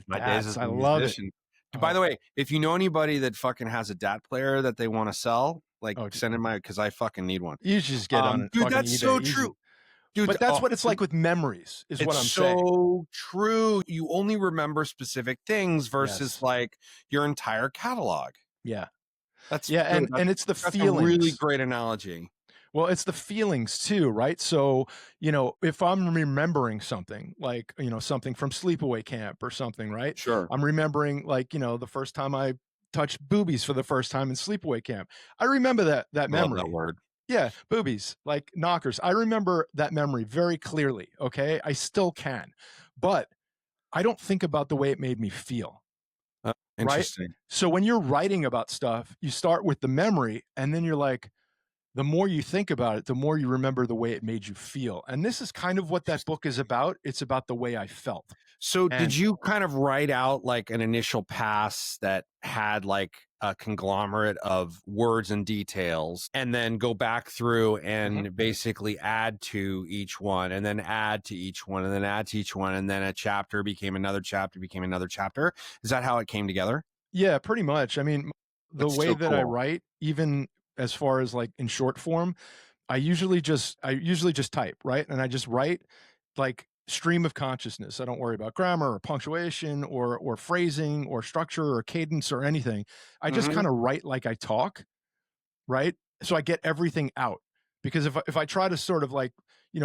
[SPEAKER 2] my days as
[SPEAKER 3] I
[SPEAKER 2] a
[SPEAKER 3] love it.
[SPEAKER 2] musician. By the way, if you know anybody that fucking has a DAT player that they want to sell, like
[SPEAKER 3] Oh,
[SPEAKER 2] send in because I fucking need one.
[SPEAKER 3] you should just get on
[SPEAKER 2] Dude,
[SPEAKER 3] fucking
[SPEAKER 2] that's
[SPEAKER 3] eBay,
[SPEAKER 2] so
[SPEAKER 3] easy.
[SPEAKER 2] true. Dude,
[SPEAKER 3] But that's what it's like with memories, is what
[SPEAKER 2] it's
[SPEAKER 3] I'm saying.
[SPEAKER 2] so true. You only remember specific things versus
[SPEAKER 3] Yes.
[SPEAKER 2] like your entire catalog.
[SPEAKER 3] Yeah.
[SPEAKER 2] That's
[SPEAKER 3] Yeah,
[SPEAKER 2] dude,
[SPEAKER 3] and it's the
[SPEAKER 2] that's a really
[SPEAKER 3] feelings.
[SPEAKER 2] great analogy.
[SPEAKER 3] Well, it's the feelings too, right? So, if I'm remembering something, like, something from sleepaway camp or something, right?
[SPEAKER 2] Sure.
[SPEAKER 3] I'm remembering, like, the first time I touched boobies for the first time in sleepaway camp. I remember that
[SPEAKER 2] I love that
[SPEAKER 3] memory.
[SPEAKER 2] word.
[SPEAKER 3] Yeah, boobies, like knockers. I remember that memory very clearly, okay? I still can. But I don't think about the way it made me feel, right?
[SPEAKER 2] Interesting.
[SPEAKER 3] So when you're writing about stuff, you start with the memory and then you're like, the more you think about it, the more you remember the way it made you feel. And this is kind of what that book is about. It's about the way I felt.
[SPEAKER 2] So did
[SPEAKER 3] And
[SPEAKER 2] you kind of write out like an initial pass that had like a conglomerate of words and details and then go back through and basically add to each one and then add to each one and then add to each one and then a chapter became another chapter became another chapter? Is that how it came together?
[SPEAKER 3] yeah, pretty much. I mean, the
[SPEAKER 2] That's
[SPEAKER 3] way
[SPEAKER 2] so
[SPEAKER 3] that I
[SPEAKER 2] cool.
[SPEAKER 3] write, even as far as like in short form, I usually just type, right? And I just write like stream of consciousness. I don't worry about grammar or punctuation or phrasing or structure or cadence or anything. I just
[SPEAKER 2] Mhm.
[SPEAKER 3] kind of write like I talk, right? So I get everything out. Because if I try to sort of like,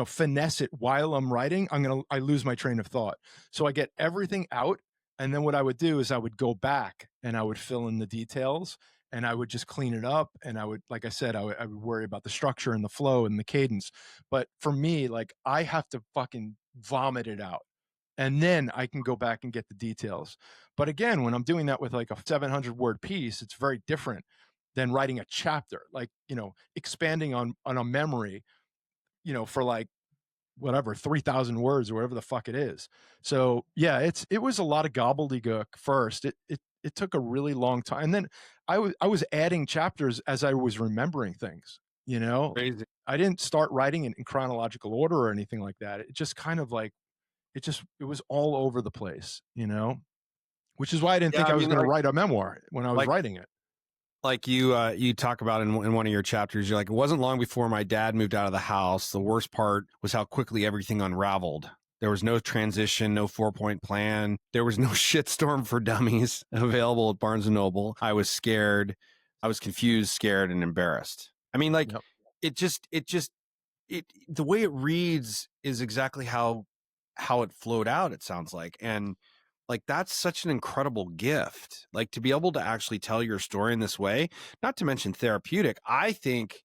[SPEAKER 3] finesse it while I'm writing, I lose my train of thought. So I get everything out. And then what I would do is I would go back and I would fill in the details and I would just clean it up. And I would, like I said, I would worry about the structure and the flow and the cadence. But for me, like I have to fucking vomit it out. And then I can go back and get the details. But again, when I'm doing that with like a 700 word piece, it's very different than writing a chapter, like, expanding on a memory, for like whatever 3,000 words or whatever the fuck it is. So yeah, it was a lot of gobbledygook first. It took a really long time, and then I was adding chapters as I was remembering things.
[SPEAKER 2] Crazy.
[SPEAKER 3] I didn't start writing it in chronological order or anything like that. It just kind of like it was all over the place, you know, which is why I didn't
[SPEAKER 2] Yeah,
[SPEAKER 3] think
[SPEAKER 2] I
[SPEAKER 3] I was
[SPEAKER 2] mean,
[SPEAKER 3] going to write a memoir when I was
[SPEAKER 2] like
[SPEAKER 3] writing it.
[SPEAKER 2] like you talk about in one of your chapters, you're like, it wasn't long before my dad moved out of the house. The worst part was how quickly everything unraveled. There was no transition, no 4-point plan. There was no shitstorm for dummies available at Barnes and Noble. I was scared. I was confused, scared, and embarrassed. I mean, like,
[SPEAKER 3] Yep.
[SPEAKER 2] it the way it reads is exactly how it flowed out, it sounds like. And like, that's such an incredible gift, like, to be able to actually tell your story in this way, not to mention therapeutic. I think,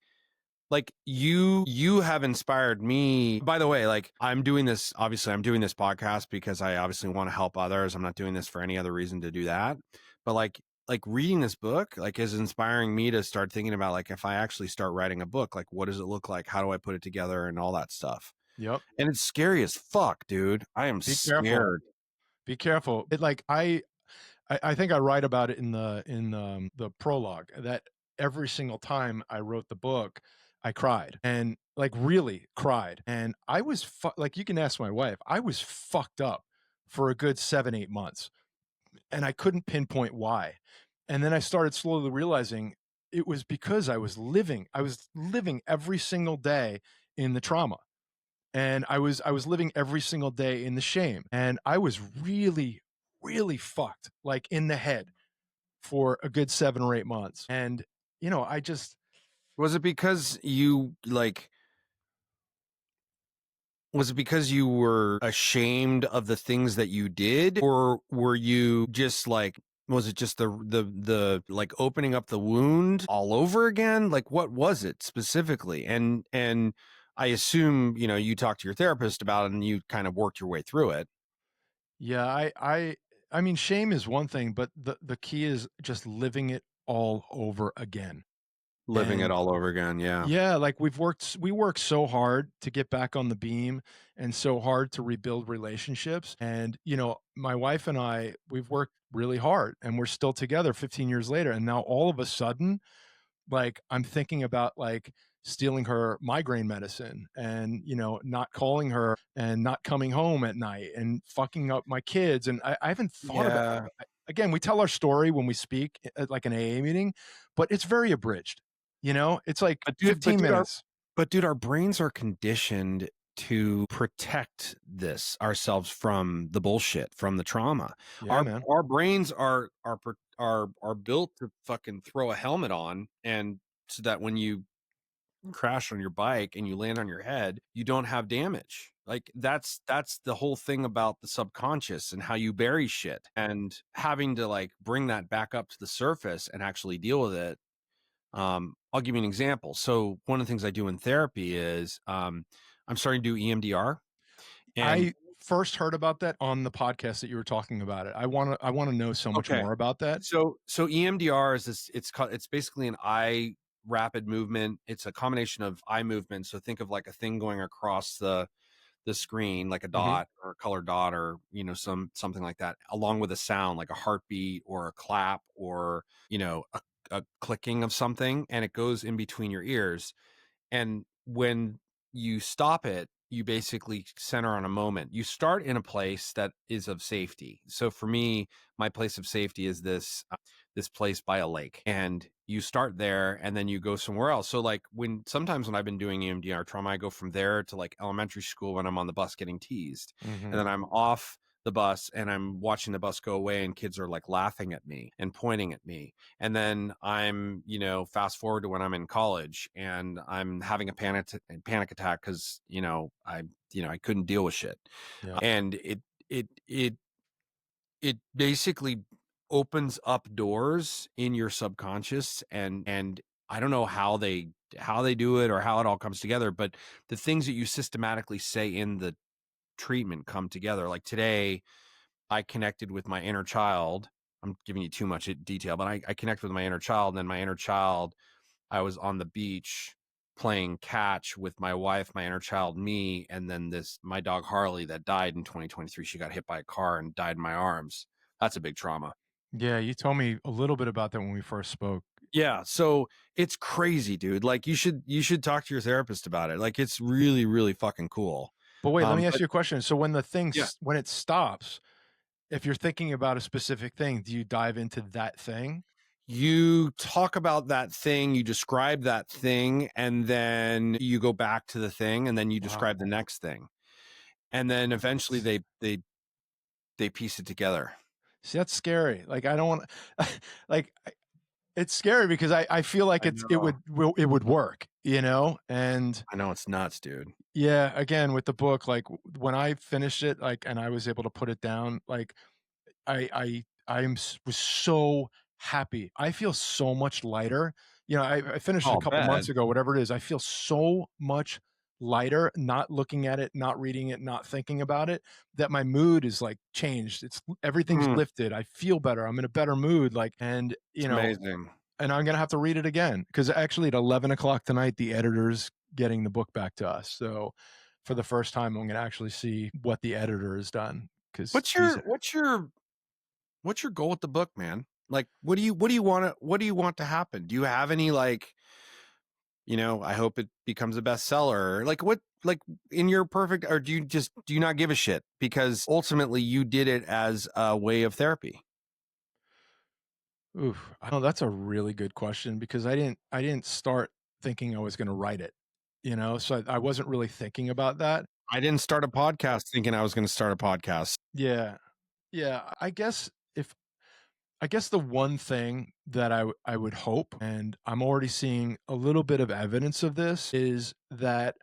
[SPEAKER 2] like, you have inspired me. By the way, like, I'm doing this podcast because I obviously want to help others. I'm not doing this for any other reason to do that. But like reading this book, like, is inspiring me to start thinking about, like, if I actually start writing a book, like, what does it look like? How do I put it together and all that stuff?
[SPEAKER 3] Yep.
[SPEAKER 2] And it's scary as fuck, dude. I am
[SPEAKER 3] Be careful.
[SPEAKER 2] scared.
[SPEAKER 3] Be careful. It, like, I think I write about it in the prologue that every single time I wrote the book, I cried, and like really cried. And I was like, you can ask my wife, I was fucked up for a good 7, 8 months, and I couldn't pinpoint why. And then I started slowly realizing it was because I was living every single day in the trauma. And I was living every single day in the shame. And I was really, really fucked, like, in the head for a good 7 or 8 months. And, you know, I just,
[SPEAKER 2] Was it because you like was it because you were ashamed of the things that you did, or were you just like, was it just the like opening up the wound all over again? Like, what was it specifically? And I assume, you talked to your therapist about it and you kind of worked your way through it.
[SPEAKER 3] yeah, I mean, shame is one thing, but the key is just living it all over again.
[SPEAKER 2] Living it
[SPEAKER 3] And
[SPEAKER 2] all over again, yeah.
[SPEAKER 3] yeah, like we work so hard to get back on the beam and so hard to rebuild relationships. And, you know, my wife and I, we've worked really hard and we're still together 15 years later. And now all of a sudden, like, I'm thinking about, like, stealing her migraine medicine and, you know, not calling her and not coming home at night and fucking up my kids. And I haven't thought about
[SPEAKER 2] Yeah.
[SPEAKER 3] again, we tell our story when we speak at like an AA meeting, but it's very abridged. You know, it's like
[SPEAKER 2] But dude,
[SPEAKER 3] 15 minutes.
[SPEAKER 2] our brains are conditioned to protect this ourselves from the bullshit, from the trauma.
[SPEAKER 3] Yeah, man.
[SPEAKER 2] Our brains are built to fucking throw a helmet on, and so that when you crash on your bike and you land on your head, you don't have damage. Like, that's the whole thing about the subconscious and how you bury shit, and having to, like, bring that back up to the surface and actually deal with it. I'll give you an example. So one of the things I do in therapy is I'm starting to do EMDR. And
[SPEAKER 3] I first heard about that on the podcast that you were talking about it. I want to know so much
[SPEAKER 2] okay,
[SPEAKER 3] more about that.
[SPEAKER 2] so EMDR is this. It's basically an eye rapid movement. It's a combination of eye movement. So think of like a thing going across the screen, like a
[SPEAKER 3] Mhm.
[SPEAKER 2] dot or a colored dot, or something like that, along with a sound like a heartbeat or a clap, or a clicking of something, and it goes in between your ears. And when you stop it, you basically center on a moment. You start in a place that is of safety. So for me, my place of safety is this place by a lake, and you start there and then you go somewhere else. So like, sometimes when I've been doing EMDR trauma, I go from there to like elementary school when I'm on the bus getting teased, and then I'm off the bus and I'm watching the bus go away and kids are like laughing at me and pointing at me. And then I'm, fast forward to when I'm in college and I'm having a panic attack because, I couldn't deal with shit.
[SPEAKER 3] Yeah.
[SPEAKER 2] And it basically opens up doors in your subconscious, and I don't know how they do it or how it all comes together, but the things that you systematically say in the treatment come together. Like today, I connected with my inner child. I'm giving you too much detail, but I connected with my inner child, and then my inner child, I was on the beach playing catch with my wife, my inner child, me, and then my dog Harley that died in 2023. She got hit by a car and died in my arms. That's a big trauma.
[SPEAKER 3] Yeah, you told me a little bit about that when we first spoke.
[SPEAKER 2] Yeah, so it's crazy, dude. Like, you should talk to your therapist about it. Like, it's really, really fucking cool.
[SPEAKER 3] But wait, let me ask
[SPEAKER 2] But
[SPEAKER 3] you a question. So when
[SPEAKER 2] yeah,
[SPEAKER 3] when it stops, if you're thinking about a specific thing, do you dive into that thing?
[SPEAKER 2] you talk about that thing, you describe that thing, and then you go back to the thing, and then you
[SPEAKER 3] Wow.
[SPEAKER 2] describe the next thing, and then eventually they piece it together.
[SPEAKER 3] See, that's scary. Like I don't want like it's scary because I feel like
[SPEAKER 2] I
[SPEAKER 3] it
[SPEAKER 2] know.
[SPEAKER 3] it would work, you know? And
[SPEAKER 2] I know it's nuts, dude.
[SPEAKER 3] yeah, again with the book, like when I finished it, like and I was able to put it down, like was so happy. I feel so much lighter. You know, I finished it a
[SPEAKER 2] I'll
[SPEAKER 3] couple
[SPEAKER 2] bet.
[SPEAKER 3] months ago, whatever it is. I feel so much lighter, not looking at it, not reading it, not thinking about it, that my mood is like changed. It's everything's
[SPEAKER 2] Mm,
[SPEAKER 3] lifted. I feel better. I'm in a better mood. Like, and
[SPEAKER 2] it's
[SPEAKER 3] you know,
[SPEAKER 2] amazing.
[SPEAKER 3] and I'm gonna have to read it again because actually at 11 o'clock tonight, the editor's getting the book back to us. So for the first time, I'm gonna actually see what the editor has done because
[SPEAKER 2] What's
[SPEAKER 3] he's
[SPEAKER 2] your what's your what's your goal with the book, man? Like, what do you want to happen? Do you have any like, I hope it becomes a bestseller? Like what, like in your perfect, or do you not give a shit because ultimately you did it as a way of therapy?
[SPEAKER 3] Oof, I know that's a really good question because I didn't start thinking I was gonna write it, you know? So I wasn't really thinking about that.
[SPEAKER 2] I didn't start a podcast thinking I was going to start a podcast.
[SPEAKER 3] Yeah. Yeah, I guess the one thing that I would hope, and I'm already seeing a little bit of evidence of this, is that,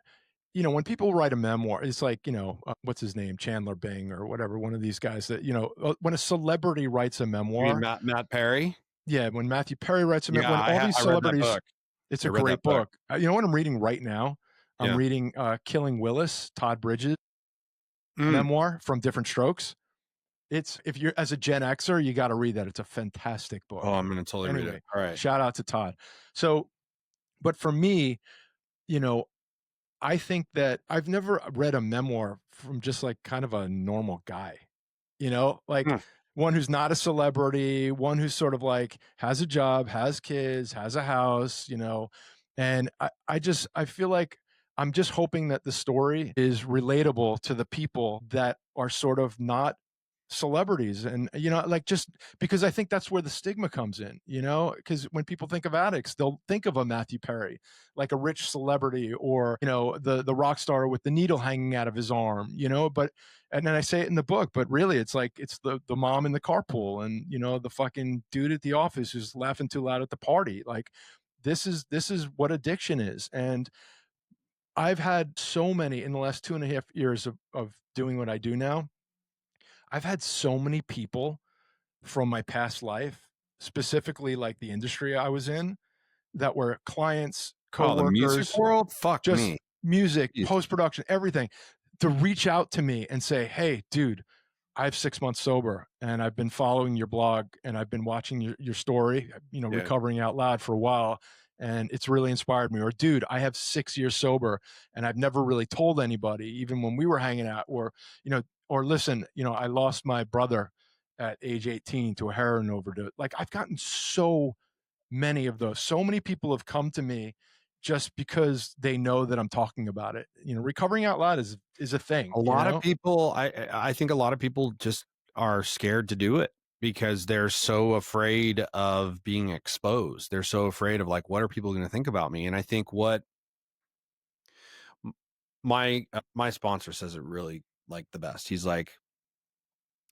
[SPEAKER 3] you know, when people write a memoir, it's like, you know, what's his name? Chandler Bing or whatever, one of these guys that, you know, when a celebrity writes a
[SPEAKER 2] You mean
[SPEAKER 3] memoir,
[SPEAKER 2] Matt Perry?
[SPEAKER 3] yeah, when Matthew Perry writes a
[SPEAKER 2] Yeah,
[SPEAKER 3] when all these
[SPEAKER 2] I read that
[SPEAKER 3] celebrities
[SPEAKER 2] book.
[SPEAKER 3] it's
[SPEAKER 2] I
[SPEAKER 3] a
[SPEAKER 2] read
[SPEAKER 3] great
[SPEAKER 2] that book.
[SPEAKER 3] book. You know what I'm reading right now? I'm
[SPEAKER 2] Yeah.
[SPEAKER 3] reading, Killing Willis, Todd Bridges'
[SPEAKER 2] Mm.
[SPEAKER 3] memoir from Different Strokes. It's if you're as a Gen Xer, you gotta read that. It's a fantastic
[SPEAKER 2] Oh,
[SPEAKER 3] book.
[SPEAKER 2] I'm going to totally read it.
[SPEAKER 3] Anyway,
[SPEAKER 2] All right.
[SPEAKER 3] shout out to Todd. So, but for me, you know, I think that I've never read a memoir from just like kind of a normal guy, you know, like
[SPEAKER 2] Mm.
[SPEAKER 3] one who's not a celebrity, one who's sort of like has a job, has kids, has a house, you know. And I feel like I'm just hoping that the story is relatable to the people that are sort of not celebrities and you know like just because I think that's where the stigma comes in, you know, because when people think of addicts they'll think of a Matthew Perry like a rich celebrity or you know the rock star with the needle hanging out of his arm, you know, but and then I say it in the book but really it's like it's the mom in the carpool and you know the fucking dude at the office who's laughing too loud at the party. Like this is what addiction is. And I've had so many in the last 2.5 years of doing what I do now. I've had so many people from my past life, specifically like the industry I was in, that were clients,
[SPEAKER 2] Oh, the music
[SPEAKER 3] coworkers,
[SPEAKER 2] world? Fuck
[SPEAKER 3] just
[SPEAKER 2] me.
[SPEAKER 3] music,
[SPEAKER 2] Jeez.
[SPEAKER 3] post production, everything, to reach out to me and say, "Hey, dude, I have 6 months sober, and I've been following your blog, and I've been watching your story, you know,
[SPEAKER 2] Yeah.
[SPEAKER 3] recovering out loud for a while, and it's really inspired me." Or, "Dude, I have 6 years sober, and I've never really told anybody, even when we were hanging out." Or, you know, or listen, you know, I lost my brother at age 18 to a heroin overdose. Like I've gotten so many of those. So many people have come to me just because they know that I'm talking about it. You know, recovering out loud is a thing,
[SPEAKER 2] A
[SPEAKER 3] you
[SPEAKER 2] lot of
[SPEAKER 3] know?
[SPEAKER 2] people, I think a lot of people just are scared to do it because they're so afraid of being exposed. They're so afraid of like, what are people going to think about me? And I think what m- my sponsor says it really like the best. He's like,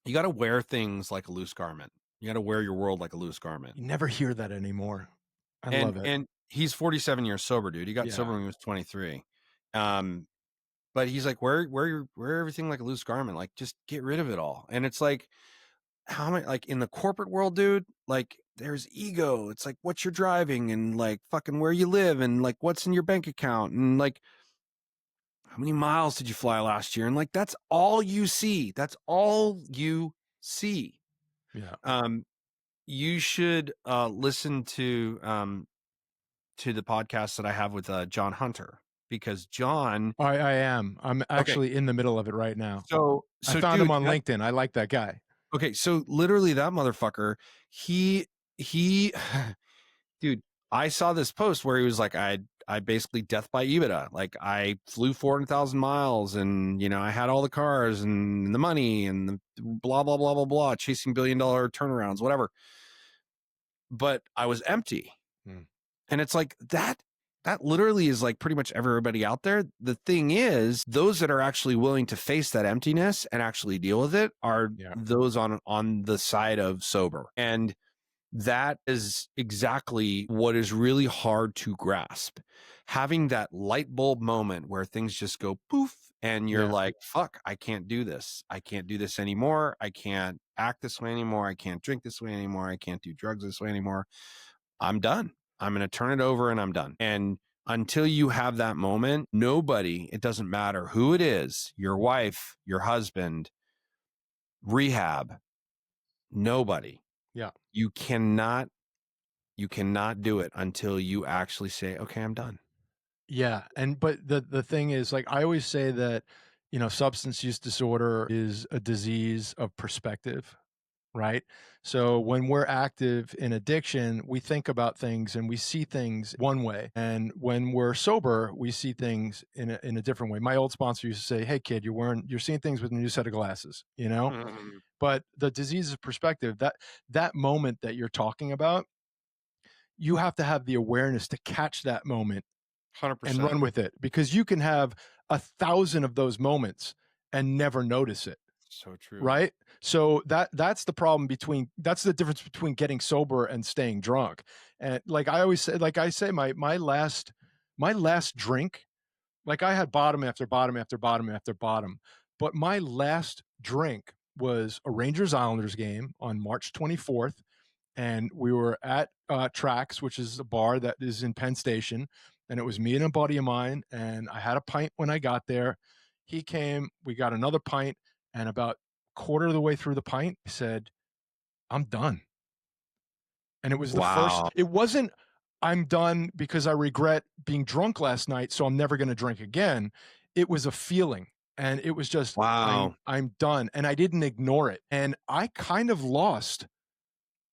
[SPEAKER 2] you got to wear things like a loose garment. You got to wear your world like a loose garment.
[SPEAKER 3] You never hear that anymore. I
[SPEAKER 2] And
[SPEAKER 3] love it.
[SPEAKER 2] and he's 47 years sober, dude. He got sober
[SPEAKER 3] Yeah.
[SPEAKER 2] when he was 23. Um, but he's like, wear everything like a loose garment. Like, just get rid of it all. And it's like, how many, like in the corporate world, dude, like there's ego. It's like what you're driving and like fucking where you live and like what's in your bank account and like how many miles did you fly last year? And like that's all you see. That's all you see.
[SPEAKER 3] Yeah.
[SPEAKER 2] Um, you should listen to the podcast that I have with John Hunter because John.
[SPEAKER 3] I am. I'm
[SPEAKER 2] Okay,
[SPEAKER 3] actually in the middle of it right now. I
[SPEAKER 2] so
[SPEAKER 3] found him
[SPEAKER 2] dude,
[SPEAKER 3] on LinkedIn. I like that guy.
[SPEAKER 2] okay, so literally that motherfucker, he dude, I saw this post where he was like, I basically death by EBITDA. Like I flew 400,000 miles and, you know, I had all the cars and the money and the blah, blah, blah, blah, blah, chasing $1 billion turnarounds, whatever. But I was empty. And it's like that literally is like pretty much everybody out there. The thing is, those that are actually willing to face that emptiness and actually deal with it are those on the side of sober. And that is exactly what is really hard to grasp. Having that light bulb moment where things just go poof and you're like, fuck, I can't do this. I can't do this anymore. I can't act this way anymore. I can't drink this way anymore. I can't do drugs this way anymore. I'm done. I'm going to turn it over and I'm done. And until you have that moment, nobody, it doesn't matter who it is, your wife, your husband, rehab, nobody.
[SPEAKER 3] Yeah.
[SPEAKER 2] You cannot do it until you actually say, okay, I'm done.
[SPEAKER 3] Yeah. But the thing is, like, I always say that, you know, substance use disorder is a disease of perspective, right? So when we're active in addiction, we think about things and we see things one way. And when we're sober, we see things in a different way. My old sponsor used to say, hey kid, you're seeing things with a new set of glasses, you know?
[SPEAKER 2] Mm-hmm.
[SPEAKER 3] But the disease of perspective, that moment that you're talking about, you have to have the awareness to catch that moment
[SPEAKER 2] 100%.
[SPEAKER 3] and run with it, because you can have 1,000 of those moments and never notice it.
[SPEAKER 2] So true.
[SPEAKER 3] Right. So that's the problem that's the difference between getting sober and staying drunk. And like I always say, my last drink, like I had bottom after bottom after bottom after bottom, but my last drink was a Rangers Islanders game on March 24th. And we were at Trax, which is a bar that is in Penn Station. And it was me and a buddy of mine. And I had a pint when I got there. He came, we got another pint. And about quarter of the way through the pint, he said, I'm done. And it was the first, it wasn't, I'm done because I regret being drunk last night, so I'm never going to drink again. It was a feeling. And it was just, I'm done. And I didn't ignore it. And I kind of lost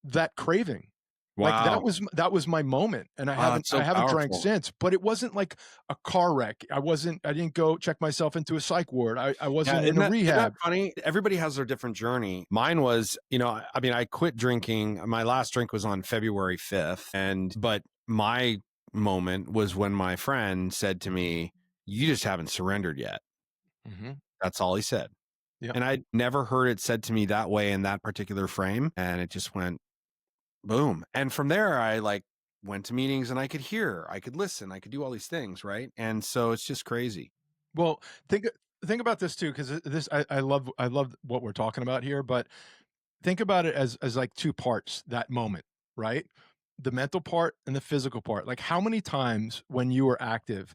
[SPEAKER 3] that craving. Like that was my moment. And I haven't drank since, but it wasn't like a car wreck. I didn't go check myself into a psych ward. I wasn't in a rehab.
[SPEAKER 2] Isn't that funny? Everybody has their different journey. Mine was, you know, I mean, I quit drinking. My last drink was on February 5th. But my moment was when my friend said to me, you just haven't surrendered yet. Mm-hmm. That's all he said. Yep. And I'd never heard it said to me that way in that particular frame. And it just went boom. And from there, I like went to meetings and I could hear, I could listen, I could do all these things. Right. And so it's just crazy.
[SPEAKER 3] Well, think about this too, because I love what we're talking about here, but think about it as like two parts, that moment, right? The mental part and the physical part. Like how many times when you were active,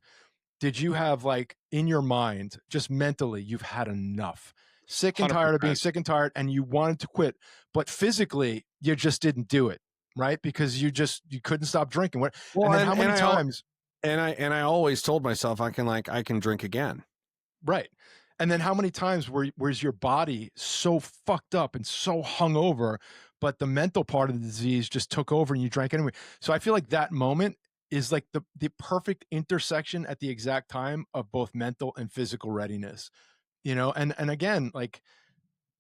[SPEAKER 3] did you have like in your mind, just mentally, you've had enough, sick and tired 100%. Of being sick and tired, and you wanted to quit, but physically you just didn't do it, right? Because you couldn't stop drinking. Well, and then how many times?
[SPEAKER 2] And I always told myself I can drink again.
[SPEAKER 3] Right. And then how many times was your body so fucked up and so hungover, but the mental part of the disease just took over and you drank anyway? So I feel like that moment is like the perfect intersection at the exact time of both mental and physical readiness, you know? And again, like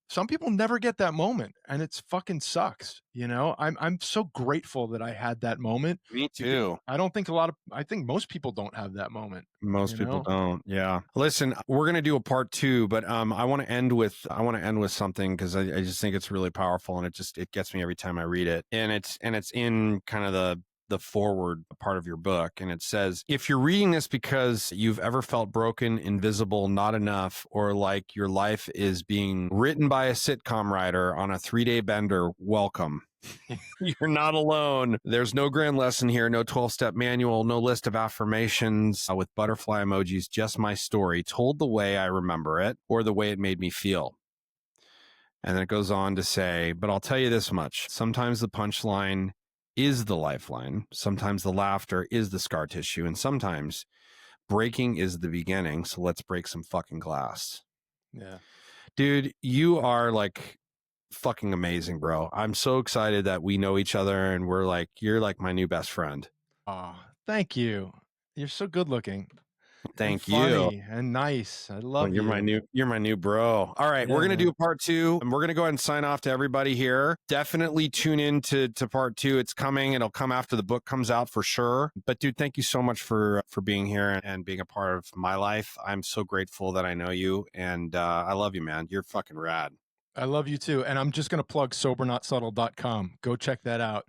[SPEAKER 3] some people never get that moment and it's fucking sucks. You know, I'm so grateful that I had that moment.
[SPEAKER 2] Me too.
[SPEAKER 3] I think most people don't have that moment.
[SPEAKER 2] Most people don't. Yeah. Listen, we're going to do a part 2, but I want to end with something because I just think it's really powerful and it gets me every time I read it. And it's in kind of the forward part of your book. And it says, if you're reading this because you've ever felt broken, invisible, not enough, or like your life is being written by a sitcom writer on a 3-day bender, welcome. You're not alone. There's no grand lesson here, no 12-step manual, no list of affirmations with butterfly emojis, just my story told the way I remember it or the way it made me feel. And then it goes on to say, but I'll tell you this much. Sometimes the punchline is the lifeline. Sometimes the laughter is the scar tissue. And sometimes breaking is the beginning. So let's break some fucking glass.
[SPEAKER 3] Yeah.
[SPEAKER 2] Dude, you are like fucking amazing, bro. I'm so excited that we know each other and you're like my new best friend.
[SPEAKER 3] Oh, thank you. You're so good looking.
[SPEAKER 2] Thank
[SPEAKER 3] and
[SPEAKER 2] you.
[SPEAKER 3] funny and nice. I love
[SPEAKER 2] you're
[SPEAKER 3] you.
[SPEAKER 2] You're my new bro. All right,
[SPEAKER 3] Yeah,
[SPEAKER 2] we're gonna
[SPEAKER 3] man.
[SPEAKER 2] do part 2, and we're gonna go ahead and sign off to everybody here. Definitely tune in to part 2. It's coming. It'll come after the book comes out for sure. But dude, thank you so much for being here and being a part of my life. I'm so grateful that I know you, and I love you, man. You're fucking rad.
[SPEAKER 3] I love you too. And I'm just gonna plug sobernotsubtle.com. Go check that out.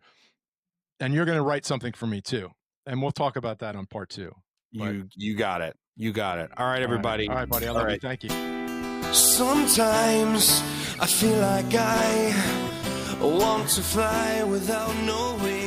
[SPEAKER 3] And you're gonna write something for me too. And we'll talk about that on part 2.
[SPEAKER 2] You got it. You got it. All right, everybody.
[SPEAKER 3] All right, buddy. I love you. Thank you.
[SPEAKER 1] Sometimes I feel like I want to fly without knowing.